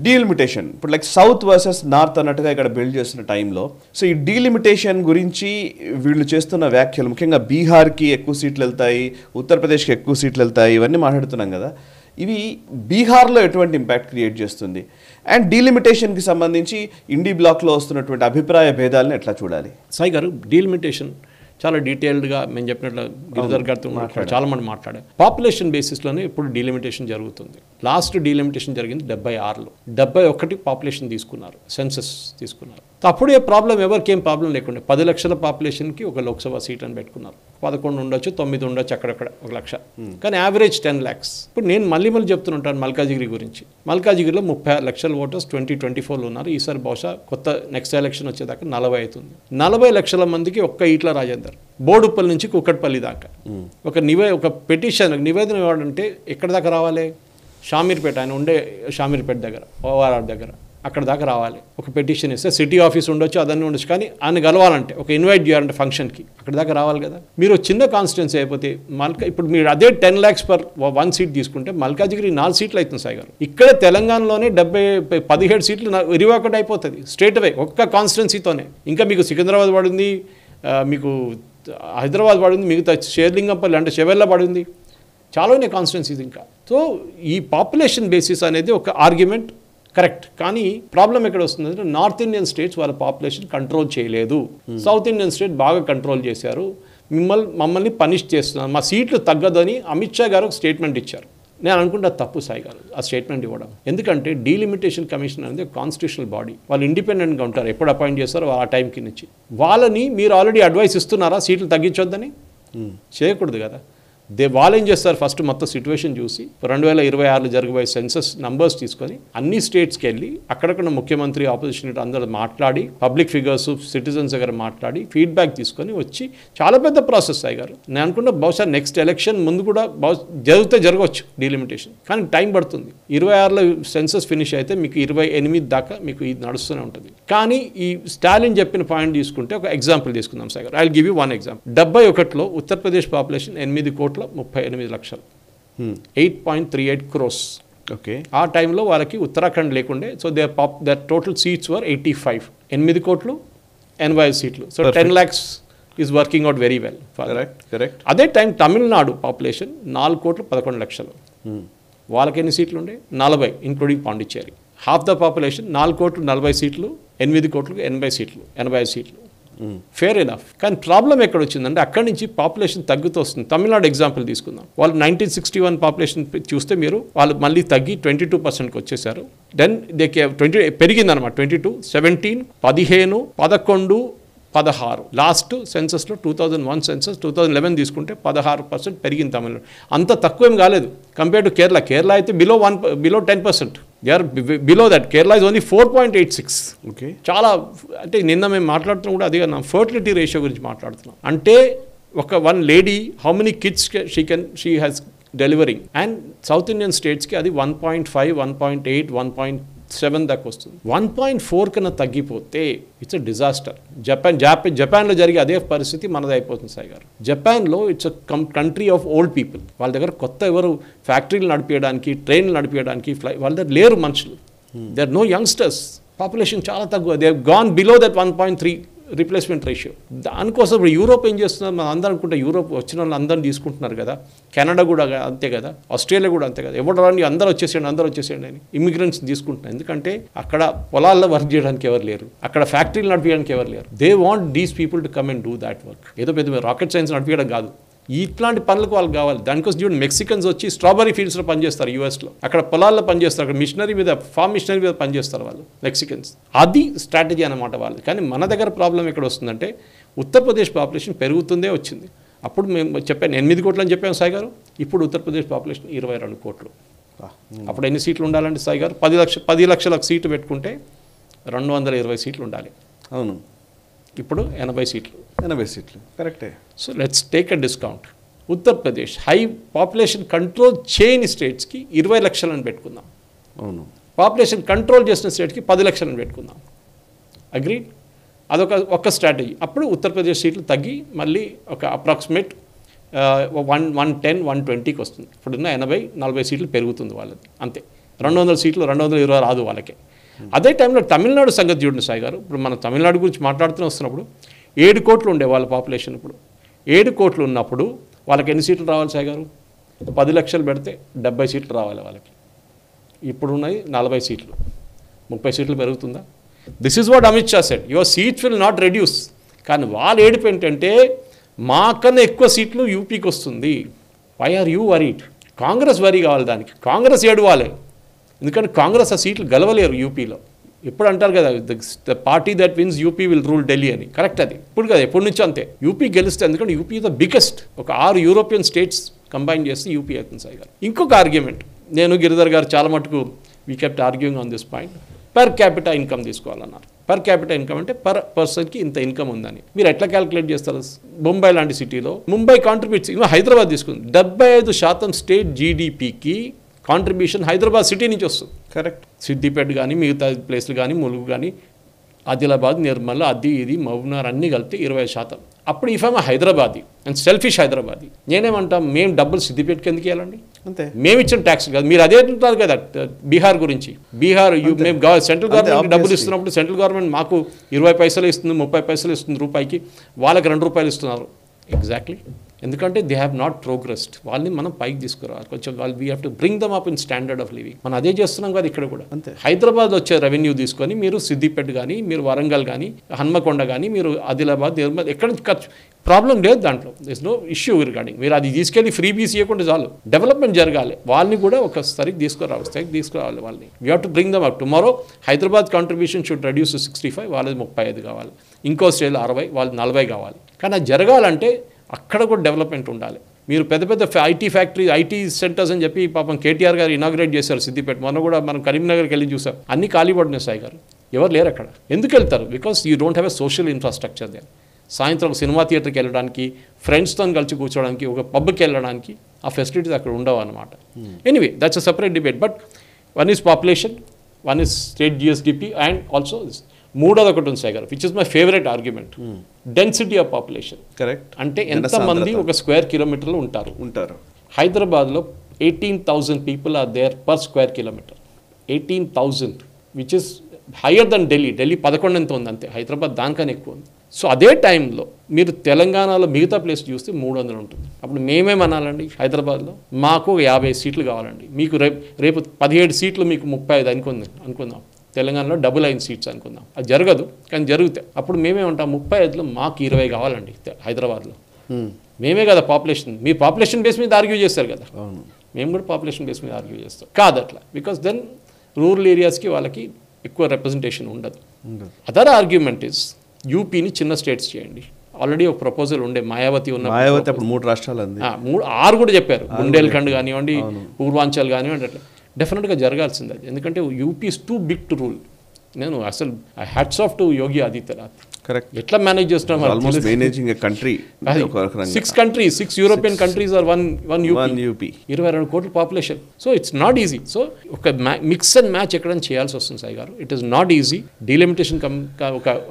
Delimitation ఇప్పుడు like south versus north అన్నట్టుగా ఇక్కడ బిల్డ్ చేస్తున్న టైంలో సో ఈ డీలిమిటేషన్ గురించి వీళ్ళు చేస్తున్న వ్యాఖ్యలు ముఖ్యంగా బీహార్కి ఎక్కువ సీట్లు వెళ్తాయి, ఉత్తరప్రదేశ్కి ఎక్కువ సీట్లు వెళ్తాయి, ఇవన్నీ మాట్లాడుతున్నాం కదా. ఇవి బీహార్లో ఎటువంటి ఇంపాక్ట్ క్రియేట్ చేస్తుంది అండ్ డీలిమిటేషన్కి సంబంధించి ఇండి బ్లాక్లో వస్తున్నటువంటి అభిప్రాయ భేదాలను ఎట్లా చూడాలి? సాయి గారు, డీలిమిటేషన్ చాలా డీటెయిల్డ్గా మేము చెప్పినట్లు గిరిధర్ గారితో చాలా మంది మాట్లాడారు. పాపులేషన్ బేసిస్లోనే ఇప్పుడు డీలిమిటేషన్ జరుగుతుంది. లాస్ట్ డీలిమిటేషన్ జరిగింది 76లో. 71 పాపులేషన్ తీసుకున్నారు, సెన్సస్ తీసుకున్నారు. అప్పుడే ప్రాబ్లం ఎవరికి ఏం ప్రాబ్లం లేకుండా 10 లక్షల పాపులేషన్కి ఒక లోక్సభ సీట్ అని పెట్టుకున్నారు. 11 ఉండొచ్చు, 9 ఉండొచ్చు, అక్కడక్కడ 1 లక్ష, కానీ యావరేజ్ 10 lakhs. ఇప్పుడు నేను మళ్ళీ చెప్తుంటాను మల్కాజిగిరి గురించి. మల్కాజిగిరిలో 36 లక్షల ఓటర్స్ 2024లో ఉన్నారు. ఈసారి బహుశా కొత్త నెక్స్ట్ ఎలక్షన్ వచ్చేదాకా 40 అవుతుంది. 40 లక్షల మందికి ఒక్క ఈట్ల రాజేందర్ బోడుప్పల్ నుంచి కుక్కట్పల్లి దాకా ఒక పెటిషన్ నివేదన ఇవ్వాలంటే ఎక్కడ దాకా రావాలి? షామీర్పేట, ఆయన ఉండే షామీర్పేట దగ్గర, ఓఆర్ఆర్ దగ్గర, అక్కడ దాకా రావాలి. ఒక పెటిషన్ ఇస్తే సిటీ ఆఫీస్ ఉండొచ్చు, అదన్నీ ఉండొచ్చు, కానీ ఆయన కలవాలంటే ఒక ఇన్వైట్ చేయాలంటే ఫంక్షన్కి అక్కడ దాకా రావాలి కదా. మీరు చిన్న కాన్స్టిట్యున్సీ అయిపోతే ఇప్పుడు మీరు అదే 10 lakhs per 1 సీట్ తీసుకుంటే మల్కాజిగిరి 4 సీట్లు అవుతుంది సాయి గారు. ఇక్కడే తెలంగాణలోనే 17 సీట్లు ఇరివాకట్ అయిపోతుంది స్ట్రేట్ అవే ఒక్క కాన్స్టిట్యున్సీతోనే. ఇంకా మీకు సికింద్రాబాద్ పడింది, మీకు హైదరాబాద్ పడింది, మిగతా షేర్లింగంపల్లి అంటే షెవెల్లా పడింది, చాలానే కాన్స్టిట్యున్సీస్ ఇంకా. సో ఈ పాపులేషన్ బేసిస్ అనేది ఒక ఆర్గ్యుమెంట్ కరెక్ట్, కానీ ప్రాబ్లం ఎక్కడ వస్తుందంటే నార్త్ ఇండియన్ స్టేట్స్ వాళ్ళ పాపులేషన్ కంట్రోల్ చేయలేదు, సౌత్ ఇండియన్ స్టేట్ బాగా కంట్రోల్ చేశారు, మమ్మల్ని పనిష్ చేస్తున్నారు, మా సీట్లు తగ్గదని అమిత్ షా గారు ఒక స్టేట్మెంట్ ఇచ్చారు. నేను అనుకుంటా తప్పు సాయి గారు ఆ స్టేట్మెంట్ ఇవ్వడం. ఎందుకంటే డీలిమిటేషన్ కమిషన్ అనేది కాన్స్టిట్యూషనల్ బాడీ, వాళ్ళు ఇండిపెండెంట్గా ఉంటారు, ఎప్పుడు అపాయింట్ చేస్తారో ఆ టైంకి నుంచి. వాళ్ళని మీరు ఆల్రెడీ అడ్వైస్ ఇస్తున్నారా సీట్లు తగ్గించొద్దని? చేయకూడదు కదా. వాళ్ళు ఏం చేస్తారు, ఫస్ట్ మొత్తం సిచ్యువేషన్ చూసి 2026లో జరగబోయే సెన్సస్ నంబర్స్ తీసుకొని అన్ని స్టేట్స్కి వెళ్ళి అక్కడక్కడ ముఖ్యమంత్రి, ఆపోజిషన్ లీడర్ అందరూ మాట్లాడి, పబ్లిక్ ఫిగర్స్, సిటిజన్స్ దగ్గర మాట్లాడి ఫీడ్బ్యాక్ తీసుకొని వచ్చి చాలా పెద్ద ప్రాసెస్ అయ్యారు. నేను అనుకుంటా బహుశా నెక్స్ట్ ఎలక్షన్ ముందు కూడా జరగవచ్చు డీలిమిటేషన్, కానీ టైం పడుతుంది. 26లో సెన్సస్ ఫినిష్ అయితే మీకు 28 దాకా మీకు ఇది నడుస్తూనే ఉంటుంది. కానీ ఈ స్టాలిన్ చెప్పిన పాయింట్ తీసుకుంటే ఒక ఎగ్జాంపుల్ తీసుకుందాం Sai garu. I will give you one example. 71లో ఉత్తరప్రదేశ్ పాపులేషన్ 8 కోట్ల 38 లక్షలు, 8.38 crores. ఓకే, ఆ టైంలో వాళ్ళకి ఉత్తరాఖండ్ లేకుండే. So their total seats were 85, 8 కోట్లు 80 సీట్లు. So 10 lakhs is working out very well. Correct. అదే టైం తమిళనాడు పాపులేషన్ 4 కోట్ల 11 లక్షలు, వాళ్ళకి ఎన్ని సీట్లు ఉండే? 40, including Pondicherry. Half the population 4 కోట్లు 40 సీట్లు, 8 కోట్లకు 80 సీట్లు, 85 సీట్లు. Fair enough. కానీ ప్రాబ్లం ఎక్కడ వచ్చిందంటే అక్కడి నుంచి పాపులేషన్ తగ్గుతూ వస్తుంది. తమిళనాడు ఎగ్జాంపుల్ తీసుకుందాం. వాళ్ళు 1961 పాపులేషన్ చూస్తే మీరు వాళ్ళు మళ్ళీ తగ్గి 22%కి వచ్చేసారు. దెన్ దేకే 20 పెరిగిందనమాట. 22, 17, 15, 11, 16. లాస్ట్ సెన్సస్లో 2001 సెన్సస్ 2011 తీసుకుంటే 16% పెరిగింది తమిళనాడు. అంత తక్కువ ఏం కాలేదు కంపేర్ టు కేరళ. కేరళ అయితే below 10%. They are below that. Kerala is only 4.86. Okay, చాలా. అంటే నిన్న మేము మాట్లాడుతున్నాం కూడా అదే నా ఫర్టిలిటీ రేషియో గురించి మాట్లాడుతున్నాం. అంటే one lady how many kids she has delivering. And South Indian స్టేట్స్కి అది 1.5, 1.8, 1.7 దాకా వస్తుంది. 1.4 కన్నా తగ్గిపోతే ఇట్స్ అ డిజాస్టర్. జపాన్లో జరిగే అదే పరిస్థితి మనది అయిపోతుంది సాయి గారు. జపాన్లో it's a country of old people. వాళ్ళ దగ్గర కొత్త ఎవరు ఫ్యాక్టరీలు నడిపించడానికి, ట్రైన్లు నడిపించడానికి వాళ్ళ దగ్గర లేరు మనుషులు. They are no youngsters. Population చాలా తక్కువ. They have gone below that 1.3 replacement ratio. దానికోసం ఇప్పుడు యూరోప్ ఏం చేస్తున్నారు? మనం అందరూ అనుకుంటే యూరోప్ వచ్చిన వాళ్ళు అందరిని తీసుకుంటున్నారు కదా. కెనడా కూడా అంతే కదా, ఆస్ట్రేలియా కూడా అంతే కదా. ఎవరు రాండి అందరూ వచ్చేసేయండి అని ఇమిగ్రెంట్స్ తీసుకుంటున్నారు. ఎందుకంటే అక్కడ పొలాల్లో వర్క్ చేయడానికి ఎవరు లేరు, అక్కడ ఫ్యాక్టరీలు నడిపించడానికి ఎవరు లేరు. They want these people to come and do that work. ఏదో పెద్ద రాకెట్ సైన్స్ నడిపించడం కాదు, ఇట్లాంటి పనులకు వాళ్ళకి కావాలి. దానికోసం చూడండి, మెక్సికన్స్ వచ్చి స్ట్రాబెరీ ఫీల్డ్స్లో పనిచేస్తారు యూఎస్లో, అక్కడ పొలాల్లో పనిచేస్తారు, అక్కడ ఫార్మ్ మిషనరీ మీద పనిచేస్తారు వాళ్ళు మెక్సికన్స్. అది స్ట్రాటజీ అనమాట వాళ్ళు. కానీ మన దగ్గర ప్రాబ్లం ఎక్కడ వస్తుందంటే ఉత్తరప్రదేశ్ పాపులేషన్ పెరుగుతుందే వచ్చింది. అప్పుడు మేము చెప్పాను 8 కోట్లు అని చెప్పాము సాయి గారు. ఇప్పుడు ఉత్తరప్రదేశ్ పాపులేషన్ 22 కోట్లు. అప్పుడు ఎన్ని సీట్లు ఉండాలంటే సాయి గారు? 10 లక్షలకు సీటు పెట్టుకుంటే 220 సీట్లు ఉండాలి. అవును, ఇప్పుడు 80 సీట్లు. 80 సీట్లు కరెక్టే. So let's take a discount. Uttar Pradesh high population control చేయని స్టేట్స్కి 20 లక్షలను పెట్టుకుందాం. అవును, పాపులేషన్ కంట్రోల్ చేసిన స్టేట్కి 10 లక్షలను పెట్టుకుందాం. అగ్రీ? అదొక స్ట్రాటజీ. అప్పుడు ఉత్తరప్రదేశ్ సీట్లు తగ్గి మళ్ళీ ఒక అప్రాక్సిమేట్ 110, 120కి వస్తుంది. ఇప్పుడున్న 80, 40 సీట్లు పెరుగుతుంది వాళ్ళది, అంతే. 200 సీట్లు 220 రాదు వాళ్ళకి. అదే టైంలో తమిళనాడు సంగతి చూడండి సాయి గారు. ఇప్పుడు మనం తమిళనాడు గురించి వస్తున్నప్పుడు 7 కోట్లు ఉండే వాళ్ళ పాపులేషన్. ఇప్పుడు 7 కోట్లు ఉన్నప్పుడు వాళ్ళకి ఎన్ని సీట్లు రావాలి సాయి గారు? 10 లక్షలు పెడితే 70 సీట్లు రావాలి వాళ్ళకి. ఇప్పుడు ఉన్నాయి 40 సీట్లు, 30 సీట్లు పెరుగుతుందా? This is what Amit Shah said, your seats will not reduce. కానీ వాళ్ళ ఏడుపు ఏంటంటే మాకన్నా ఎక్కువ సీట్లు యూపీకి వస్తుంది. Why are you worried? Congress worry కావాలి దానికి, కాంగ్రెస్ ఏడవాలి. ఎందుకంటే కాంగ్రెస్ ఆ సీట్లు గెలవలేరు యూపీలో. ఇప్పుడు అంటారు కదా the party that wins UP will rule Delhi అని. కరెక్ట్, అది ఇప్పుడు కదా, ఎప్పటి నుంచో అంతే. యూపీ గెలిస్తే, ఎందుకంటే యూపీ ద బిగ్గెస్ట్. ఒక 6 యూరోపియన్ స్టేట్స్ కంబైన్ చేస్తే యూపీ అవుతుంది సాయి గారు. ఇంకొక ఆర్గ్యుమెంట్, నేను గిరిధర్ గారు చాలా మటుకు we kept arguing on this point. Per capital income తీసుకోవాలన్నారు. పర్ క్యాపిటల్ ఇన్కమ్ అంటే పర్ పర్సన్కి ఇంత ఇన్కమ్ ఉందని. మీరు ఎట్లా క్యాలిక్యులేట్ చేస్తారు? ముంబై లాంటి సిటీలో, ముంబై కాంట్రిబ్యూట్స్, ఇంకా హైదరాబాద్ తీసుకుంది, 75% స్టేట్ జీడిపికి కాంట్రిబ్యూషన్ హైదరాబాద్ సిటీ నుంచి వస్తుంది. కరెక్ట్. సిద్దిపేట కానీ, మిగతా ప్లేస్లు కానీ, ములుగు కానీ, ఆదిలాబాద్, నిర్మల్, అది ఇది మహబూబ్నగర్ అన్నీ కలిపితే 20%. అప్పుడు if I'm Hyderabadi and selfish Hyderabadi, నేనేమంటాం, మేము డబ్బులు సిద్దిపేటకి ఎందుకు ఇవ్వాలండి? అంతే, మేము ఇచ్చిన ట్యాక్స్ కాదు. మీరు అదే అంటారు కదా బీహార్ గురించి. బీహార్ మేము సెంట్రల్ గవర్నమెంట్ డబ్బులు ఇస్తున్నప్పుడు సెంట్రల్ గవర్నమెంట్ మాకు 20 పైసలు ఇస్తుంది, 30 పైసలు ఇస్తుంది రూపాయికి, వాళ్ళకి 2 రూపాయలు ఇస్తున్నారు. ఎగ్జాక్ట్లీ, ఎందుకంటే దే హ్యావ్ నాట్ ప్రోగ్రెస్డ్. వాళ్ళని మనం పైకి తీసుకురావాలి కొంచెం. వాళ్ళు we have to bring them up in standard of living. మనం అదే చేస్తున్నాం కదా ఇక్కడ కూడా. హైదరాబాద్ వచ్చే రెవెన్యూ తీసుకొని మీరు సిద్దిపేట కానీ, మీరు వరంగల్ కానీ, హన్మకొండ కానీ, మీరు ఆదిలాబాద్, నిర్మల్, ఎక్కడ ఖర్చు ప్రాబ్లం లేదు దాంట్లో. This no issue regarding. మీరు అది తీసుకెళ్ళి ఫ్రీ బీస్ ఇవ్వకుండా చాలు, డెవలప్మెంట్ జరగాలి. వాళ్ళని కూడా ఒక స్థాయికి తీసుకురావాలి వాళ్ళని. We have to bring them up. Tomorrow Hyderabad contribution should reduce 65, వాళ్ళది 35 కావాలి. ఇంకో స్టేట్లో 60, వాళ్ళది 40 కావాలి. కానీ అది జరగాలంటే అక్కడ కూడా డెవలప్మెంట్ ఉండాలి. మీరు పెద్ద పెద్ద ఐటీ ఫ్యాక్టరీ, ఐటీ సెంటర్స్ అని చెప్పి పాపం కేటీఆర్ గారు ఇనాగ్రేట్ చేశారు సిద్దిపేట. మొన్న కూడా మనం కరీంనగర్కి వెళ్ళి చూసాం, అన్ని ఖాళీ పడినాయి సాయి గారు. ఎవరు లేరు అక్కడ. ఎందుకు వెళ్తారు? Because you don't have a social infrastructure they. సాయంత్రం సినిమా థియేటర్కి వెళ్ళడానికి, ఫ్రెండ్స్తో కలిసి కూర్చోడానికి, ఒక పబ్కి వెళ్ళడానికి ఆ ఫెసిలిటీస్ అక్కడ ఉండవు అనమాట. Anyway, that's a separate debate. But one is population, one is state GSDP, and also మూడోది ఒకటి ఉంది Sai garu, which is my favourite argument, density of population. Correct. అంటే ఎంతమంది ఒక స్క్వేర్ కిలోమీటర్లో ఉంటారు. హైదరాబాద్లో 18,000 people are there per square kilometre. 18,000, which is higher than Delhi. Delhi 11 ఎంత ఉంది అంతే, హైదరాబాద్ దానికన్నా ఎక్కువ ఉంది. సో అదే టైంలో మీరు తెలంగాణలో మిగతా ప్లేస్ చూస్తే 300 ఉంటుంది. అప్పుడు మేమేమనాలండి హైదరాబాద్లో, మాకు 50 సీట్లు కావాలండి, మీకు రేపు 17 సీట్లు, మీకు 35 అనుకుందాం. తెలంగాణలో డబుల్ 9 సీట్స్ అనుకుందాం. అది జరగదు, కానీ జరుగుతాయి. అప్పుడు మేమేమంటాం, 35లో మాకు 20 కావాలండి హైదరాబాద్లో. మేమే కదా పాపులేషన్, మీ పాపులేషన్ బేస్ మీద ఆర్గ్యూ చేస్తారు కదా, మేము కూడా పాపులేషన్ బేస్ మీద ఆర్గ్యూ చేస్తాం కాదు అట్లా. బికాస్ దెన్ రూరల్ ఏరియాస్కి వాళ్ళకి ఎక్కువ రిప్రజెంటేషన్ ఉండదు. అదర్ ఆర్గ్యుమెంట్ ఇస్ యూపీని చిన్న స్టేట్స్ చేయండి. ఆల్రెడీ ఒక ప్రపోజల్ ఉండే, మాయావతి అప్పుడు 3 రాష్ట్రాలు 6 కూడా చెప్పారు, బుండేల్ఖండ్ కానివ్వండి, పూర్వాంచల్ కానివ్వండి, అట్లా డెఫినెట్గా జరగాల్సింది అది. ఎందుకంటే UP is too big to rule. నేను అసలు hats off to Yogi Adityanath. Correct. ఎట్లా మేనేజ్ చేస్తున్నాం? 6 countries, 6 European countries are one UP. 22 కోట్ల population. So it's not easy. So ఒక మిక్స్ అండ్ మ్యాచ్ ఎక్కడైనా చేయాల్సి వస్తుంది Sai garu. It is not easy. Delimitation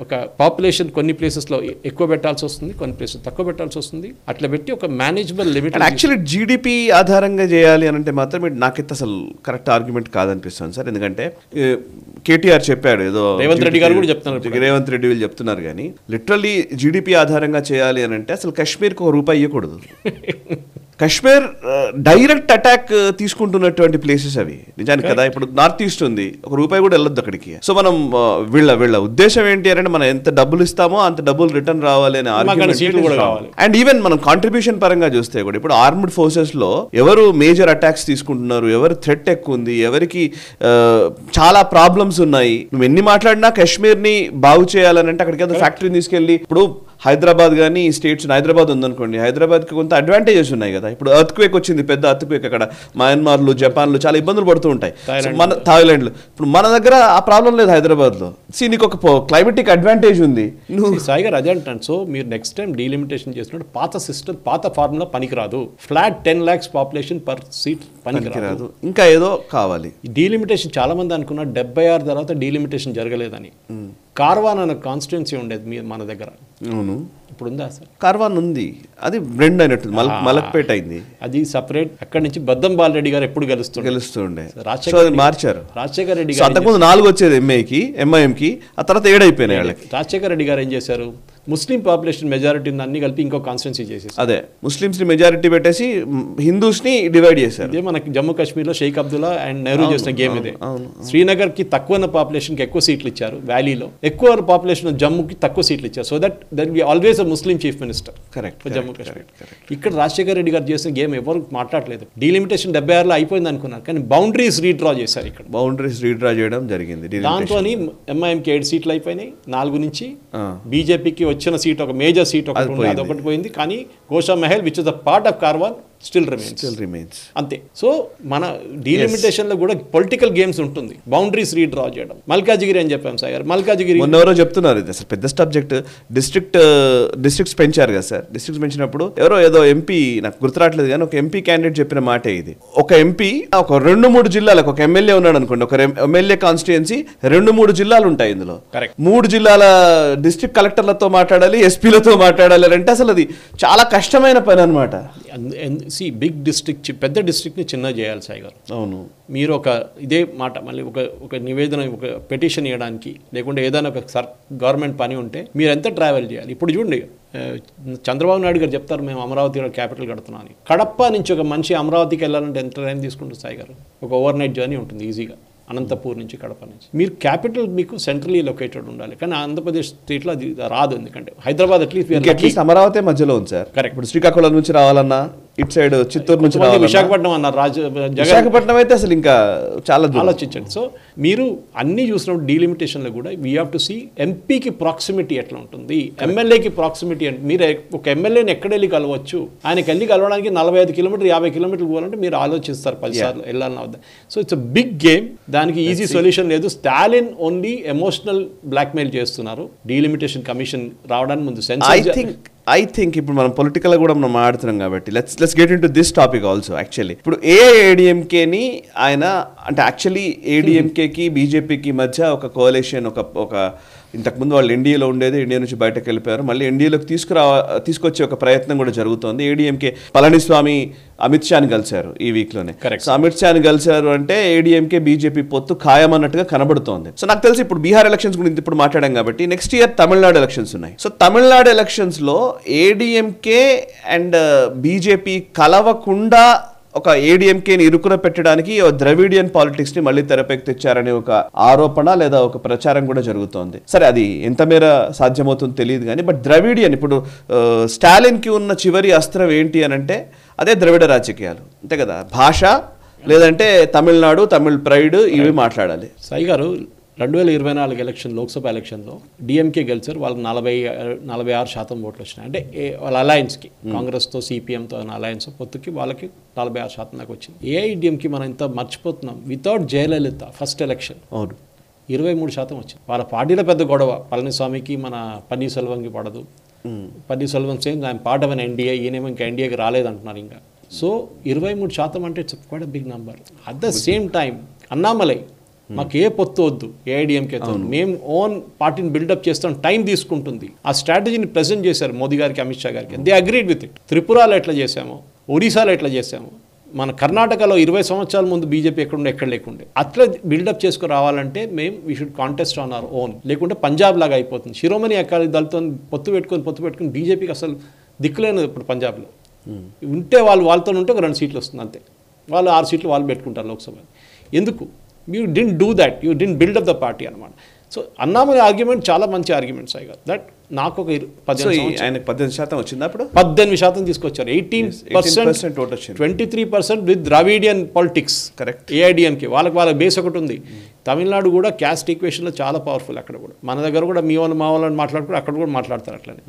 ఒక పాపులేషన్ కొన్ని ప్లేసెస్లో ఎక్కువ పెట్టాల్సి వస్తుంది, కొన్ని ప్లేసెస్ తక్కువ పెట్టాల్సి వస్తుంది. అట్లా పెట్టి ఒక మేనేజబుల్ లిమిట్. యాక్చువల్లీ జీడిపి ఆధారంగా చేయాలి అని అంటే మాత్రం నాకైతే అసలు కరెక్ట్ ఆర్గ్యుమెంట్ కాదనిపిస్తుంది సార్. ఎందుకంటే కేటీఆర్ చెప్పాడు, ఏదో రేవంత్ రెడ్డి గారు కూడా చెప్తున్నారు, రేవంత్ రెడ్డి వీళ్ళు చెప్తున్నారు. కానీ లిటరల్లీ జీడిపి ఆధారంగా చేయాలి అని అంటే అసలు కాశ్మీర్కి 1 రూపాయి ఇవ్వకూడదు. కాశ్మీర్ డైరెక్ట్ అటాక్ తీసుకుంటున్నటువంటి ప్లేసెస్ అవి నిజానికి కదా. ఇప్పుడు నార్త్ ఈస్ట్ ఉంది, 1 రూపాయి కూడా వెళ్ళొద్దు అక్కడికి. సో మనం వీళ్ళ ఉద్దేశం ఏంటి అంటే మనం ఎంత డబ్బులు ఇస్తామో అంత డబ్బులు రిటర్న్ రావాలి అనే ఆర్గ్యుమెంట్. అండ్ ఈవెన్ మనం కాంట్రిబ్యూషన్ పరంగా చూస్తే కూడా ఇప్పుడు ఆర్మ్డ్ ఫోర్సెస్ లో ఎవరు మేజర్ అటాక్స్ తీసుకుంటున్నారు, ఎవరు థ్రెట్ ఎక్కువ ఉంది, ఎవరికి చాలా ప్రాబ్లమ్స్ ఉన్నాయి. నువ్వు ఎన్ని మాట్లాడినా కాశ్మీర్ ని బాగు చేయాలని అంటే అక్కడికి ఫ్యాక్టరీని తీసుకెళ్ళి, ఇప్పుడు హైదరాబాద్ కానీ ఈ స్టేట్స్, హైదరాబాద్ ఉందనుకోండి, హైదరాబాద్కి కొంత అడ్వాంటేజెస్ ఉన్నాయి కదా. ఇప్పుడు ఎర్త్క్వేక్ వచ్చింది, పెద్ద ఎర్త్క్వేక్ అక్కడ మయన్మార్లు, జపాన్లు చాలా ఇబ్బందులు పడుతూ ఉంటాయి, మన థాయిలాండ్లో. ఇప్పుడు మన దగ్గర ఆ ప్రాబ్లం లేదు హైదరాబాద్లో. నీకు ఒక క్లైమేటిక్ అడ్వాంటేజ్ ఉంది. నువ్వు సాయి గారు అదే అంటాను. సో మీరు నెక్స్ట్ టైం డీలిమిటేషన్ చేసినప్పుడు పాత సిస్టమ్, పాత ఫార్ములా పనికిరాదు. Flat 10 lakhs population per seat పనికిరాదు, ఇంకా ఏదో కావాలి. డీలిమిటేషన్ చాలా మంది అనుకున్నారు 76 తర్వాత డీలిమిటేషన్ జరగలేదని. కార్వాన్ అనే కాన్స్టిట్యున్సీ ఉండేది మన దగ్గర, అవును ఇప్పుడు ఉందా సార్? కార్వాన్ ఉంది, అది బ్రెండ్ అయినట్టు మలక్పేట అయింది, అది సపరేట్. అక్కడి నుంచి బద్దం బాలరెడ్డి గారు ఎప్పుడు గెలుస్తుండే, మార్చారు. రాజశేఖర రెడ్డి గారు అంతకుముందు 4 వచ్చేది ఎంఐఎంకి, ఆ తర్వాత 7 అయిపోయినాయి వాళ్ళకి. రాజశేఖర రెడ్డి గారు ఏం చేశారు, ముస్లిం పాపులేషన్ మెజారిటీ అన్ని కలిపి ఇంకో కాన్స్టిట్యున్సీ చేసేసి, అదే ముస్లిమ్స్ ని మెజారిటీ పెట్టేసి హిందూస్ ని డివైడ్ చేశారు. ఇదే మనకి జమ్మూ కాశ్మీర్లో షేక్ అబ్దుల్లా అండ్ నెహ్రూ చేసిన గేమ్ ఇదే. శ్రీనగర్ కి తక్కువ పాపులేషన్ కి ఎక్కువ సీట్లు ఇచ్చారు, వ్యాలీలో ఎక్కువ పాపులేషన్ జమ్మూకి తక్కువ సీట్లు ఇచ్చారు. So that be always a Muslim chief minister. Correct. Jammu Kashmir. ఇక్కడ రాజశేఖర రెడ్డి గారు చేసిన గేమ్ ఎవరు మాట్లాడలేదు. డీలిమిటేషన్ 76లో అయిపోయింది అనుకున్నారు, కానీ బౌండరీస్ రీడ్రా చేశారు. ఇక్కడ బౌండరీస్ రీడ్రా చేయడం జరిగింది. దాంతో ఎంఐఎంకి 7 సీట్లు అయిపోయినాయి 4 నుంచి. బీజేపీకి వచ్చిన సీట్ ఒక మేజర్ సీట్ ఒకటి పోయింది. కానీ Gosha Mahal which is the part of Karwan still remains అంతే. సో మన డీలిమిటేషన్ లో కూడా పొలిటికల్ గేమ్స్ ఉంటుంది, బౌండరీస్ రీడ్రా చేయడం. మల్కాజిగిరి అని చెప్పాం సార్, మల్కాజిగిరి ఎవరో చెప్తున్నారు ఇది అసలు పెద్ద సబ్జెక్ట్. డిస్ట్రిక్ట్స్ పెంచారు కదా సార్, డిస్ట్రిక్ట్స్ పెంచినప్పుడు ఏదో ఎంపీ, నాకు గుర్తురాట్లేదు కానీ ఒక ఎంపీ క్యాండిడేట్ చెప్పిన మాటే ఇది. ఒక ఎంపీ ఒక 2-3 జిల్లాలకు, ఒక ఎమ్మెల్యే ఉన్నాడు అనుకోండి, ఒక ఎమ్మెల్యే కాన్స్టిట్యుయెన్సీ 2-3 జిల్లాలు ఉంటాయి. ఇందులో 3 జిల్లాల డిస్ట్రిక్ట్ కలెక్టర్లతో మాట్లాడాలి, ఎస్పీలతో మాట్లాడాలి అంటే అసలు అది చాలా కష్టమైన పని అనమాట. బిగ్ డిస్ట్రిక్ట్, పెద్ద డిస్ట్రిక్ట్ని చిన్న చేయాలి సాయి గారు. అవును, మీరు ఒక ఇదే మాట మళ్ళీ ఒక నివేదన, ఒక పెటిషన్ ఇవ్వడానికి, లేకుంటే ఏదైనా ఒక గవర్నమెంట్ పని ఉంటే మీరు ఎంత ట్రావెల్ చేయాలి. ఇప్పుడు చూడండి, చంద్రబాబు నాయుడు గారు చెప్తారు మేము అమరావతిలో క్యాపిటల్ కడుతున్నాం అని. కడప నుంచి ఒక మనిషి అమరావతికి వెళ్ళాలంటే ఎంత టైం తీసుకుంటుంది సాయి గారు? ఒక ఓవర్ నైట్ జర్నీ ఉంటుంది ఈజీగా, అనంతపూర్ నుంచి కడప నుంచి. మీరు క్యాపిటల్ మీకు సెంట్రలీ లొకేటెడ్ ఉండాలి, కానీ ఆంధ్రప్రదేశ్ స్టేట్లో అది రాదు. ఎందుకంటే హైదరాబాద్ అట్లీస్ట్ అమరావతి మధ్యలో ఉంది సార్. కరెక్ట్. ఇప్పుడు శ్రీకాకుళం నుంచి రావాలన్నా, ఇటు సైడ్ చిత్తూరు నుంచి విశాఖపట్నం అన్నారు, విశాఖపట్నం అయితే అసలు ఇంకా చాలా ఆలోచించండి. సో మీరు అన్ని చూసినప్పుడు డీలిమిటేషన్లో కూడా వీ హ్యావ్ టు సీ ఎంపీకి ప్రాక్సిమిటీ ఎట్లా ఉంటుంది, ఎమ్మెల్యేకి ప్రాక్సిమిటీ అంటే మీరు ఒక ఎమ్మెల్యేని ఎక్కడ వెళ్ళి కలవచ్చు, ఆయనకి వెళ్ళి కలవడానికి 45 కిలోమీటర్లు 50 కిలోమీటర్లు పోవాలంటే మీరు ఆలోచిస్తారు 10 సార్లు వెళ్ళాలన్న వద్ద. So it's a big game, దానికి ఈజీ సొల్యూషన్ లేదు. స్టాలిన్ ఓన్లీ ఎమోషనల్ బ్లాక్మెయిల్ చేస్తున్నారు. డీలిమిటేషన్ కమిషన్ రావడానికి ముందు ఐ థింక్ ఇప్పుడు మనం పొలిటికల్ కూడా మనం మాట్లాడుతున్నాం కాబట్టి let's get in to this topic also. Actually ఇప్పుడు ఏఐఏడిఎంకేని ఆయన అంటే యాక్చువల్లీ ఏడిఎంకేకి బీజేపీకి మధ్య ఒక కోalition, ఒక ఇంతకుముందు వాళ్ళు ఎన్డీఏలో ఉండేది, ఎన్డీఏ నుంచి బయటకు వెళ్ళిపోయారు, మళ్ళీ ఎన్డీఏలోకి తీసుకొచ్చే ఒక ప్రయత్నం కూడా జరుగుతోంది. ఏడీఎంకే పళనిస్వామి అమిత్ షాని కలిశారు ఈ వీక్లోనే. సో అమిత్ షాని కలిశారు అంటే ఏడీఎంకే బీజేపీ పొత్తు ఖాయం అన్నట్టుగా కనబడుతోంది. సో నాకు తెలిసి ఇప్పుడు బీహార్ ఎలక్షన్స్ గురించి ఇప్పుడు మాట్లాడాం కాబట్టి నెక్స్ట్ ఇయర్ తమిళనాడు ఎలక్షన్స్ ఉన్నాయి. సో తమిళనాడు ఎలక్షన్స్లో ఏడీఎంకే అండ్ బీజేపీ కలవకుండా ఒక ఏడీఎంకేని ఇరుకున పెట్టడానికి ద్రవిడియన్ పాలిటిక్స్ ని మళ్ళీ తెరపైకి తెచ్చారనే ఒక ఆరోపణ లేదా ఒక ప్రచారం కూడా జరుగుతోంది. సరే అది ఎంత మేర సాధ్యమవుతుందో తెలియదు కానీ, బట్ ద్రవిడియన్ ఇప్పుడు స్టాలిన్ కి ఉన్న చివరి అస్త్రం ఏంటి అని అంటే అదే ద్రవిడ రాజకీయాలు, అంతే కదా. భాష లేదంటే తమిళనాడు, తమిళ్ ప్రైడ్ ఇవి మాట్లాడాలి. సాయి గారు 2024 ఎలక్షన్, లోక్సభ ఎలక్షన్లో డిఎంకే గెలిచారు, వాళ్ళకి 46% ఓట్లు వచ్చినాయి. అంటే వాళ్ళ అలయన్స్కి, కాంగ్రెస్తో సిపిఎంతో అలయన్స్ పొత్తుకి వాళ్ళకి 46% దాకా వచ్చింది. ఏఐడిఎంకి మనం ఇంత మర్చిపోతున్నాం. వితౌట్ జయలలిత ఫస్ట్ ఎలక్షన్ 23% వచ్చింది. వాళ్ళ పార్టీలో పెద్ద గొడవ, పళనిస్వామికి మన పన్నీర్సెల్వంకి పడదు. పన్నీర్సెల్వం సేమ్ ఆయన పార్ట్ ఆఫ్ ఎన్డీఏ, ఈయనేమో ఇంకా ఎన్డీఏకి రాలేదంటున్నారు ఇంకా. సో 23% అంటే it's quite a big number. At the same time Annamalai మాకు ఏ పొత్తు వద్దు ఏఐడిఎంకేతో, మేము ఓన్ పార్టీని బిల్డప్ చేస్తాం, టైం తీసుకుంటుంది. ఆ స్ట్రాటజీని ప్రెజెంట్ చేశారు మోదీ గారికి, అమిత్ షా గారికి. They agreed with it. త్రిపురలో ఎట్లా చేసాము, ఒడిశాలో ఎట్లా చేసాము, మన కర్ణాటకలో 20 సంవత్సరాల ముందు బీజేపీ ఎక్కడ లేకుండే, అట్లా బిల్డప్ చేసుకుని రావాలంటే మేము we should contest on our own. లేకుంటే పంజాబ్ లాగా అయిపోతుంది. శిరోమణి అకాలీ దళతో పొత్తు పెట్టుకుని బీజేపీకి అసలు దిక్కులేను ఇప్పుడు పంజాబ్లో. ఉంటే వాళ్ళతో ఉంటే ఒక 2 సీట్లు వస్తుంది అంతే. వాళ్ళు 6 సీట్లు వాళ్ళు పెట్టుకుంటారు లోక్సభ. ఎందుకు? You didn't do that. You didn't build up the party అనమాట. సో అన్నామలై ఆర్గ్యుమెంట్ చాలా మంచి ఆర్గ్యుమెంట్ సాయి గారు. దట్ నాకు ఒక 18% వచ్చింది, అప్పుడు 18% తీసుకొచ్చారు. 18% 23% with Dravidian politics. Correct. AIADMK వాళ్ళ బేస్ ఒకటి ఉంది. తమిళనాడు కూడా క్యాస్ట్ ఈక్వేషన్లో చాలా పవర్ఫుల్. అక్కడ కూడా మన దగ్గర కూడా మీ వాళ్ళు మా వాళ్ళని మాట్లాడుకుంటే అక్కడ కూడా మాట్లాడతారు అట్లనే.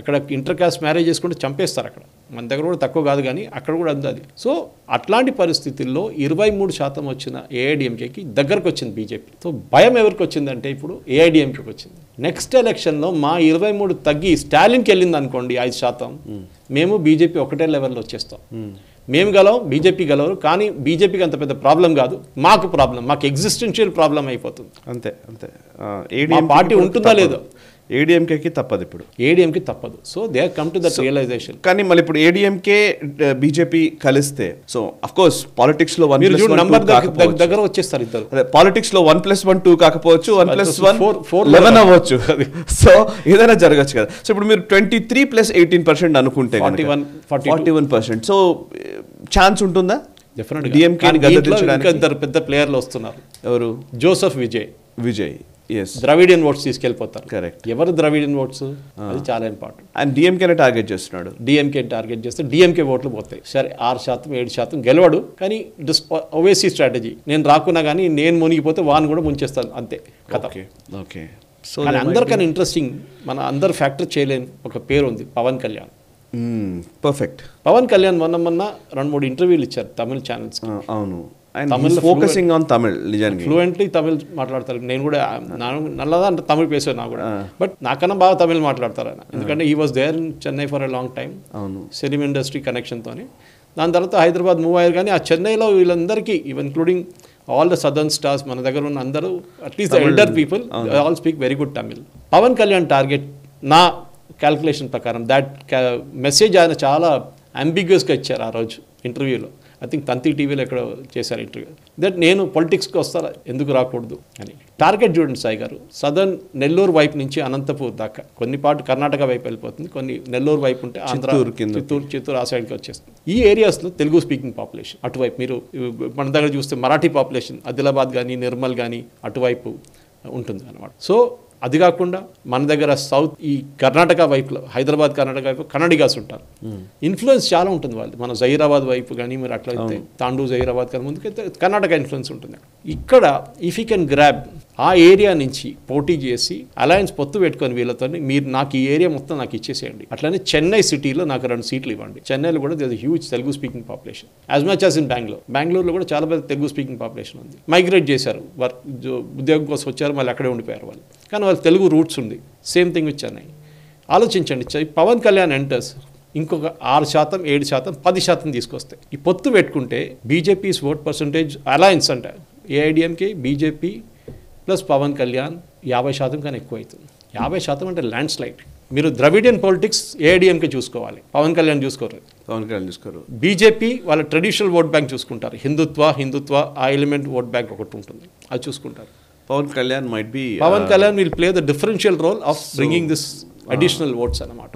అక్కడ ఇంటర్ కాస్ట్ మ్యారేజ్ చేసుకుంటే చంపేస్తారు. అక్కడ మన దగ్గర కూడా తక్కువ కాదు కానీ అక్కడ కూడా అంది అది. సో అట్లాంటి పరిస్థితుల్లో 23% వచ్చిన ఏఐడిఎంకేకి దగ్గరకు వచ్చింది బీజేపీ. సో భయం ఎవరికి వచ్చిందంటే ఇప్పుడు ఏఐడిఎంకేకి వచ్చింది. నెక్స్ట్ ఎలక్షన్లో మా 23 తగ్గి స్టాలిన్కి వెళ్ళింది అనుకోండి 5%, మేము బీజేపీ ఒకటే లెవెల్లో వచ్చేస్తాం. మేము గెలవం, బీజేపీ గెలవరు. కానీ బీజేపీకి అంత పెద్ద ప్రాబ్లం కాదు, మాకు ప్రాబ్లం, మాకు ఎగ్జిస్టెన్షియల్ ప్రాబ్లం అయిపోతుంది. అంతే అంతే. మా పార్టీ ఉంటుందా లేదో, ఏడీఎంకేకి తప్పదు, ఇప్పుడు ఏడీఎంకి తప్పదు. So they come to that realisation. కానీ మళ్ళీ ఇప్పుడు ఏడీఎంకే బీజేపీ కలిస్తే, సో అఫ్ కోర్స్ పాలిటిక్స్ లో నంబర్ దగ్గర వచ్చేస్తారు ఇద్దరు. అదే పాలిటిక్స్ లో 1+1 2 కాకపోవచ్చు, 1+1 11 అవ్వచ్చు. సో ఏదైనా జరగచ్చు కదా. సో ఇప్పుడు మీరు 23 + 18% అనుకుంటే 41%. సో ఛాన్స్ ఉంటుందా డెఫినెట్గా? డిఎంకే ఇద్దరు పెద్ద ప్లేయర్లు వస్తున్నారు. ఎవరు? జోసెఫ్ విజయ్ ద్రవిడియన్ ఓట్స్ తీసుకెళ్ళిపోతారు. కరెక్ట్. ఎవరు ద్రవిడియన్ ఓట్స్? అది చాలా ఇంపార్టెంట్. అండ్ డిఎంకేనే టార్గెట్ చేస్తున్నాడు. డిఎంకే టార్గెట్ చేస్తే డిఎంకే ఓట్లు పోతాయి. సరే 6%, 7% గెలవడు, కానీ ఓవేసీ స్ట్రాటజీ, నేను రాకున్నా కానీ నేను మునిగిపోతే వాన్ కూడా ముంచేస్తాను, అంతే కథ. ఓకే. సో అందరికన్నా ఇంట్రెస్టింగ్, మన అందరు ఫ్యాక్టర్ చేయలేని ఒక పేరు ఉంది, పవన్ కళ్యాణ్. పర్ఫెక్ట్. పవన్ కళ్యాణ్ మొన్న 2-3 ఇంటర్వ్యూలు ఇచ్చారు తమిళ ఛానల్స్. అవును, ఫోకసింగ్ ఆన్ తమిళ్. నిజానికి ఫ్లూయెంట్లీ తమిళ్ మాట్లాడతారు. నేను కూడా నల్లదా అంటే తమిళ్ పేసాను నాకు కూడా, బట్ నాకన్నా బాగా తమిళ్ మాట్లాడతారు ఆయన. ఎందుకంటే he was there in Chennai for a long time, film industry కనెక్షన్తోని. దాని తర్వాత హైదరాబాద్ మూవ్ అయ్యారు. కానీ ఆ చెన్నైలో వీళ్ళందరికీ, even including all the southern stars, మన దగ్గర ఉన్న అందరూ at least the elder people all speak very good Tamil. Pawan Kalyan target నా క్యాల్కులేషన్ ప్రకారం, దాట్ మెసేజ్ ఆయన చాలా అంబిగ్యూస్గా ఇచ్చారు ఆ రోజు ఇంటర్వ్యూలో. ఐ థింక్ తంతి టీవీలో ఎక్కడ చేశారు ఇంటర్వ్యూ, దట్ నేను పొలిటిక్స్కి వస్తారా, ఎందుకు రాకూడదు అని. టార్గెట్ చూడండి సాయి గారు, సదర్న్ నెల్లూరు వైపు నుంచి అనంతపూర్ దాకా, కొన్ని పాటు కర్ణాటక వైపు వెళ్ళిపోతుంది, కొన్ని నెల్లూరు వైపు ఉంటే ఆంధ్ర, చిత్తూరు ఆ సైడ్కి వచ్చేస్తుంది. ఈ ఏరియాస్లో తెలుగు స్పీకింగ్ పాపులేషన్ అటువైపు, మీరు మన దగ్గర చూస్తే మరాఠీ పాపులేషన్ ఆదిలాబాద్ కానీ నిర్మల్ కానీ అటువైపు ఉంటుంది అన్నమాట. సో అది కాకుండా మన దగ్గర సౌత్ ఈ కర్ణాటక వైపులో, హైదరాబాద్ కర్ణాటక వైపు కన్నడిగాస్ ఉంటారు. ఇన్ఫ్లుయెన్స్ చాలా ఉంటుంది వాళ్ళు. మన జహీరాబాద్ వైపు కానీ మీరు అట్లయితే తాండూ జహీరాబాద్ కానీ ముందుకైతే కర్ణాటక ఇన్ఫ్లుయెన్స్ ఉంటుంది. ఇక్కడ ఇఫ్ యూ కెన్ గ్రాబ్ ఆ ఏరియా నుంచి పోటీ చేసి అలయన్స్ పొత్తు పెట్టుకొని వీళ్ళతో, మీరు నాకు ఈ ఏరియా మొత్తం నాకు ఇచ్చేసేయండి. అట్లనే చెన్నై సిటీలో నాకు 2 సీట్లు ఇవ్వండి. చెన్నైలో కూడా there huge Telugu speaking population as much as in బెంగళూరులో కూడా చాలా పెద్ద తెలుగు స్పీకింగ్ పాపులేషన్ ఉంది. మైగ్రేట్ చేశారు, ఉద్యోగం కోసం వచ్చారు, మళ్ళీ అక్కడే ఉండిపోయారు వాళ్ళు, కానీ వాళ్ళు తెలుగు రూట్స్ ఉంది. Same thing with Chennai. ఆలోచించండి, పవన్ కళ్యాణ్ ఎంటర్స్ ఇంకొక 6%, 7%, 10% తీసుకొస్తాయి. ఈ పొత్తు పెట్టుకుంటే బీజేపీస్ ఓట్ పర్సంటేజ్ అలయన్స్ అంటే ఏఐడిఎంకే, బీజేపీ ప్లస్ పవన్ కళ్యాణ్ 50% కన్నా ఎక్కువ అవుతుంది. 50% అంటే ల్యాండ్ స్లైడ్. మీరు ద్రవిడియన్ పాలిటిక్స్ ఏఐడిఎంకే చూసుకోవాలి, పవన్ కళ్యాణ్ చూసుకోరు. బీజేపీ వాళ్ళ ట్రెడిషనల్ ఓట్ బ్యాంక్ చూసుకుంటారు, హిందుత్వ ఆ ఎలిమెంట్ ఓట్ బ్యాంక్ ఒకటి ఉంటుంది, అది చూసుకుంటారు. Pawan Kalyan will play the differential role of bringing this additional votes అన్నమాట.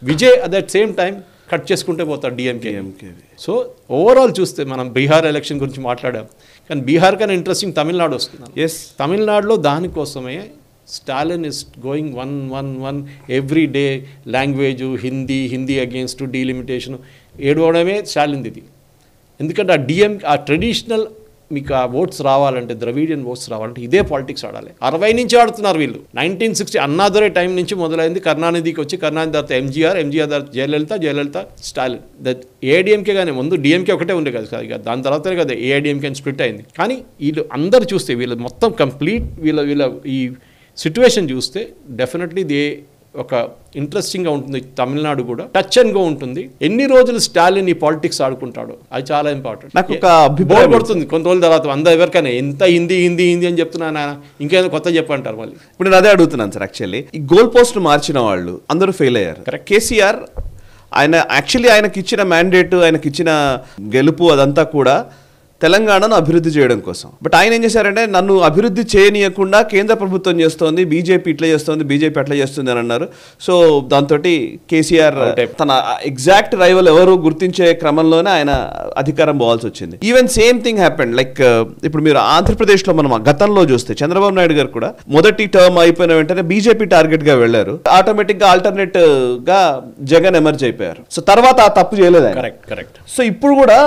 Vijay at that same time cut చేసుకుంటే పోతాడు డిఎంకే. సో ఓవరాల్ చూస్తే మనం బీహార్ ఎలక్షన్ గురించి మాట్లాడాం, కానీ బీహార్ కన్నా ఇంట్రెస్టింగ్ తమిళనాడు వస్తుంది. తమిళనాడులో దానికోసమే Stalin is going 1 every day, language Hindi against delimitation ఏడవడమే స్టాలిన్ ఇది. ఎందుకంటే ఆ ట్రెడిషనల్ మీకు ఆ ఓట్స్ రావాలంటే, ద్రవిడియన్ ఓట్స్ రావాలంటే ఇదే పాలిటిక్స్ ఆడాలి. 60 నుంచి ఆడుతున్నారు వీళ్ళు. 1960 అన్నాదురై టైం నుంచి మొదలైంది, కరుణానిధికి వచ్చి, కరుణానిధి తర్వాత ఎంజీఆర్ తర్వాత జయలలిత స్టాలిన్. దట్ ఏఐడిఎంకే కానీ ముందు డిఎంకే ఒకటే ఉండే కదా, దాని తర్వాతనే కదా ఏఐడిఎంకే అని స్ప్లిట్ అయింది. కానీ వీళ్ళు అందరు చూస్తే వీళ్ళు మొత్తం కంప్లీట్ వీళ్ళ ఈ సిచ్యువేషన్ చూస్తే డెఫినెట్లీ ఒక ఇంట్రెస్టింగ్గా ఉంటుంది. తమిళనాడు కూడా టచ్ అండ్ గో ఉంటుంది. ఎన్ని రోజులు స్టాలిన్ ఈ పాలిటిక్స్ ఆడుకుంటాడు, అది చాలా ఇంపార్టెంట్. నాకు ఒక అభిప్రాయం పడుతుంది కొన్ని రోజుల తర్వాత, ఎవరికైనా ఎంత హిందీ అని చెప్తున్నాను ఆయన, ఇంకేదో కొత్త చెప్పంటారు వాళ్ళు. ఇప్పుడు నేను అదే అడుగుతున్నాను సార్. యాక్చువల్లీ ఈ గోల్ పోస్ట్ మార్చిన వాళ్ళు అందరూ ఫెయిల్ అయ్యారు. కరెక్ట్. కేసీఆర్ ఆయనకి ఇచ్చిన మ్యాండేట్, ఆయనకి ఇచ్చిన గెలుపు అదంతా కూడా తెలంగాణను అభివృద్ధి చేయడం కోసం. బట్ ఆయన ఏం చేశారంటే, నన్ను అభివృద్ధి చేయనీయకుండా కేంద్ర ప్రభుత్వం చేస్తోంది, బీజేపీ ఇట్లా చేస్తుంది, బీజేపీ అట్లా చేస్తుంది అని అన్నారు. సో దాంతో కేసీఆర్ తన ఎగ్జాక్ట్ రైవల్ ఎవరు గుర్తించే క్రమంలోనే ఆయన అధికారం పోవాల్సి వచ్చింది. Even same thing happened like ఇప్పుడు మీరు ఆంధ్రప్రదేశ్లో మనం గతంలో చూస్తే చంద్రబాబు నాయుడు గారు కూడా మొదటి టర్మ్ అయిపోయిన వెంటనే బీజేపీ టార్గెట్ గా వెళ్లారు. ఆటోమేటిక్ గా ఆల్టర్నేట్ గా జగన్ ఎమర్జ్ అయిపోయారు. సో తర్వాత ఆ తప్పు చేయలేదు. కరెక్ట్. సో ఇప్పుడు కూడా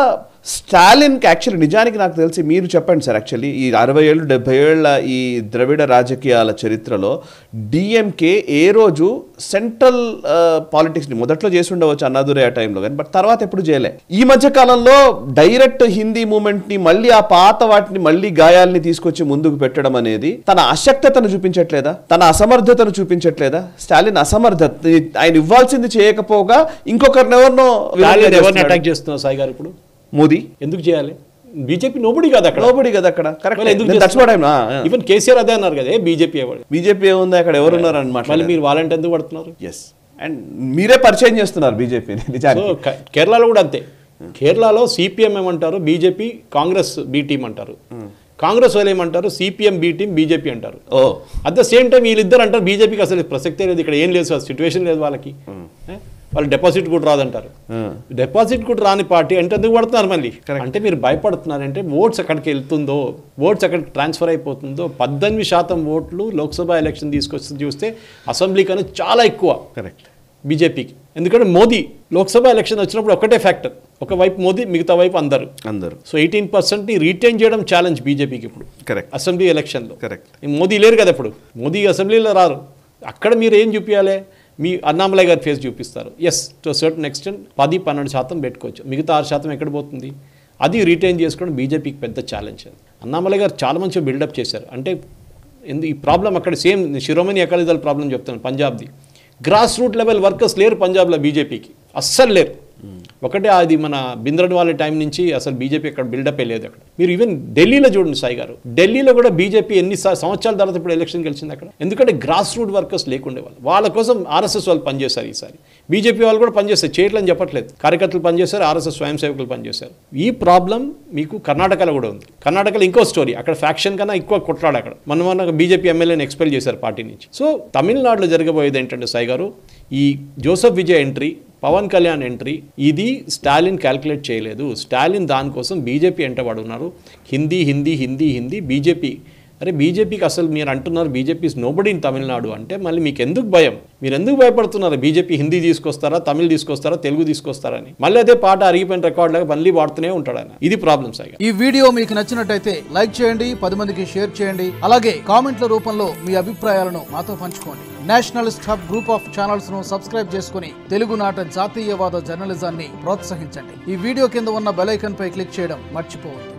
స్టాలిన్కి యాక్చువల్లీ నిజానికి నాకు తెలిసి మీరు చెప్పండి సార్, యాక్చువల్లీ ఈ 60 ఏళ్ళు 70 ఏళ్ళ ఈ ద్రవిడ రాజకీయాల చరిత్రలో డిఎంకే ఏ రోజు సెంట్రల్ పాలిటిక్స్ని మొదట్లో చేసి ఉండవచ్చు అన్నాదురే ఆ టైంలో, కానీ బట్ తర్వాత ఎప్పుడు చేయలే. ఈ మధ్య కాలంలో డైరెక్ట్ హిందీ మూమెంట్ని మళ్ళీ ఆ పాత వాటిని మళ్ళీ గాయాల్ని తీసుకొచ్చి ముందుకు పెట్టడం అనేది తన అశక్తతను చూపించట్లేదా, తన అసమర్థతను చూపించట్లేదా? స్టాలిన్ అసమర్థత, ఆయన ఇవ్వాల్సింది చేయకపోగా ఇంకొకరినెవరినో అటాక్ చేస్తున్నారు సాయి గారు ఇప్పుడు. మోదీ ఎందుకు చేయాలి? బీజేపీ నోబడి కదా అక్కడ, ఈవెన్ కేసీఆర్ అదే అన్నారు కదా, బీజేపీ ఏముంది అక్కడ, ఎవరు ఉన్నారు అనమాట. మళ్ళీ మీరు వాలంటీ ఎందుకు పడుతున్నారు? ఎస్, అండ్ మీరే పరిచయం చేస్తున్నారు బీజేపీని. కేరళలో కూడా అంతే. కేరళలో సిపిఎం ఏమంటారు, బీజేపీ కాంగ్రెస్ బి టీం అంటారు. కాంగ్రెస్ వాళ్ళు ఏమంటారు, సిపిఎం బి టీం బీజేపీ అంటారు. అట్ ద సేమ్ టైం వీళ్ళిద్దరు అంటారు బీజేపీకి అసలు ప్రసక్తే లేదు, ఇక్కడ ఏం లేదు, సిచ్యువేషన్ లేదు వాళ్ళకి, వాళ్ళు డిపాజిట్ కూడా రాదంటారు. డిపాజిట్ కూడా రాని పార్టీ అంటే ఎందుకు పడుతున్నారు మళ్ళీ? అంటే మీరు భయపడుతున్నారంటే ఓట్స్ ఎక్కడికి వెళ్తుందో, ఓట్స్ ఎక్కడికి ట్రాన్స్ఫర్ అయిపోతుందో. 18% ఓట్లు లోక్సభ ఎలక్షన్ తీసుకొచ్చి చూస్తే అసెంబ్లీ కన్నా చాలా ఎక్కువ బీజేపీకి. ఎందుకంటే మోదీ లోక్సభ ఎలక్షన్ వచ్చినప్పుడు ఒకటే ఫ్యాక్టర్, ఒకవైపు మోదీ, మిగతా వైపు అందరు. సో 18%ని రీటైన్ చేయడం ఛాలెంజ్ బీజేపీకి ఇప్పుడు అసెంబ్లీ ఎలక్షన్లో. మోదీ లేరు కదా ఇప్పుడు, మోదీ అసెంబ్లీలో రారు. అక్కడ మీరు ఏం చూపించాలి? మీ అన్నామలై గారి ఫేస్ చూపిస్తారు. ఎస్, టు సర్టన్ ఎక్స్టెంట్ 10-12% పెట్టుకోవచ్చు, మిగతా 6% ఎక్కడ పోతుంది? అది రీటైన్ చేసుకోవడం బీజేపీకి పెద్ద ఛాలెంజ్. అన్నామలై గారు చాలా మంచిగా బిల్డప్ చేశారు. అంటే ఈ ప్రాబ్లం అక్కడ సేమ్ శిరోమణి అకాలీదళ ప్రాబ్లం చెప్తాను, పంజాబ్ది. గ్రాస్ రూట్ లెవెల్ వర్కర్స్ లేరు పంజాబ్లో బీజేపీకి, అస్సలు లేరు. ఒకటే అది మన బింద్రన్ వాళ్ళ టైం నుంచి అసలు బీజేపీ అక్కడ బిల్డప్ లేదు అక్కడ. మీరు ఈవెన్ ఢిల్లీలో చూడండి సాయి గారు, ఢిల్లీలో కూడా బీజేపీ ఎన్ని సంవత్సరాల తర్వాత ఇప్పుడు ఎలక్షన్ గెలిచింది అక్కడ. ఎందుకంటే గ్రాస్ రూట్ వర్కర్స్ లేకుండే వాళ్ళ కోసం ఆర్ఎస్ఎస్ వాళ్ళు పనిచేశారు. ఈసారి బీజేపీ వాళ్ళు కూడా పనిచేస్తారు, చేయట్లని చెప్పట్లేదు, కార్యకర్తలు పనిచేశారు, ఆర్ఎస్ఎస్ స్వయం సేవకులు పనిచేశారు. ఈ ప్రాబ్లం మీకు కర్ణాటకలో కూడా ఉంది. కర్ణాటకలో ఇంకో స్టోరీ, అక్కడ ఫ్యాక్షన్ కన్నా ఎక్కువ కొట్లాడు అక్కడ. మన బీజేపీ ఎమ్మెల్యేని ఎక్స్పెల్ చేశారు పార్టీ నుంచి. సో తమిళనాడులో జరగబోయేది ఏంటంటే సాయి గారు, ఈ Joseph Vijay entry, Pavan Kalyan entry, ఇది స్టాలిన్ క్యాల్కులేట్ చేయలేదు. స్టాలిన్ దానికోసం బీజేపీ ఎంటబడి ఉన్నారు. హిందీ హిందీ హిందీ హిందీ బీజేపీ. అరే బీజేపీకి అసలు మీరు అంటున్నారు BJP is nobody in Tamil Nadu అంటే మళ్ళీ మీకు ఎందుకు భయం? మీరు ఎందుకు భయపడుతున్నారు? బీజేపీ హిందీ తీసుకొస్తారా, తమిళ్ తీసుకొస్తారా, తెలుగు తీసుకొస్తారని మళ్ళీ అదే పాట అరిగిపోయిన రికార్డ్ లాగా మళ్ళీ వాడుతూనే ఉంటాడు ఆయన. ఇది ప్రాబ్లం సాయి. ఈ వీడియో మీకు నచ్చినట్టయితే లైక్ చేయండి, 10 మందికి షేర్ చేయండి. అలాగే కామెంట్ల రూపంలో మీ అభిప్రాయాలను మాతో పంచుకోండి. Nationalist hub group of channels ను సబ్స్క్రైబ్ చేసుకుని తెలుగునాట జాతీయవాద జర్నలిజాన్ని ప్రోత్సహించండి. ఈ వీడియో కింద ఉన్న బెల్ ఐకాన్ పై క్లిక్ చేయడం మర్చిపోవద్దు.